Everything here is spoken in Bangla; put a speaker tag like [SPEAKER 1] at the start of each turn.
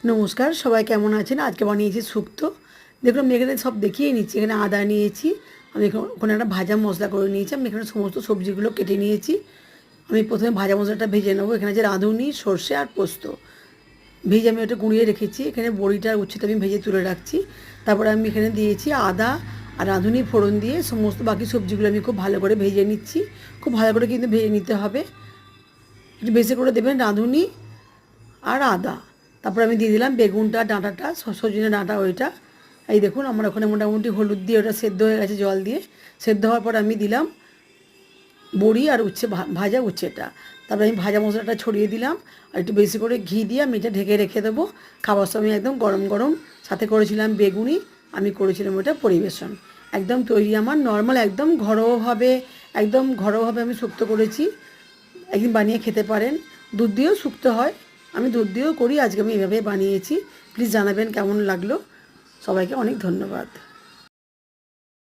[SPEAKER 1] নমস্কার, সবাই কেমন আছেন? আজকে বানিয়েছি শুক্তো। দেখুন আমি এখানে সব দেখিয়ে নিচ্ছি। এখানে আদা নিয়েছি, আমি ওখানে একটা ভাজা মশলা করে নিয়েছি। আমি এখানে সমস্ত সবজিগুলো কেটে নিয়েছি। আমি প্রথমে ভাজা মশলাটা ভেজে নেবো। এখানে আছে রাঁধুনি, সর্ষে আর পোস্ত ভেজে আমি ওটা গুঁড়িয়ে রেখেছি। এখানে বড়িটা আর উচ্ছেটা আমি ভেজে তুলে রাখছি। তারপরে আমি এখানে দিয়েছি আদা আর রাঁধুনি ফোড়ন দিয়ে সমস্ত বাকি সবজিগুলো আমি খুব ভালো করে ভেজে নিচ্ছি। খুব ভালো করে কিন্তু ভেজে নিতে হবে। একটু বেশি করে দেবেন রাঁধুনি আর আদা। তারপর আমি দিয়ে দিলাম বেগুনটা, ডাঁটাটা, সজনে ডাঁটা ওইটা। এই দেখুন আমার ওখানে মোটামুটি হলুদ দিয়ে ওটা সেদ্ধ হয়ে গেছে জল দিয়ে। সেদ্ধ হওয়ার পর আমি দিলাম বড়ি আর উচ্ছে, ভাজা উচ্ছেটা। তারপরে আমি ভাজা মশলাটা ছড়িয়ে দিলাম আর একটু বেশি করে ঘি দিয়ে আমি এটা ঢেকে রেখে দেবো। খাবার সময় একদম গরম গরম সাথে করেছিলাম বেগুনি, আমি করেছিলাম ওটা পরিবেশন। একদম তৈরি আমার নর্মাল, একদম ঘরোয়াভাবে আমি শুক্তো করেছি। একদিন বানিয়ে খেতে পারেন। দুধ দিয়েও শুক্তো হয়, আমি দুধ দিয়েও করি। আজকে আমি এভাবে বানিয়েছি। প্লিজ জানাবেন কেমন লাগলো। সবাইকে অনেক ধন্যবাদ।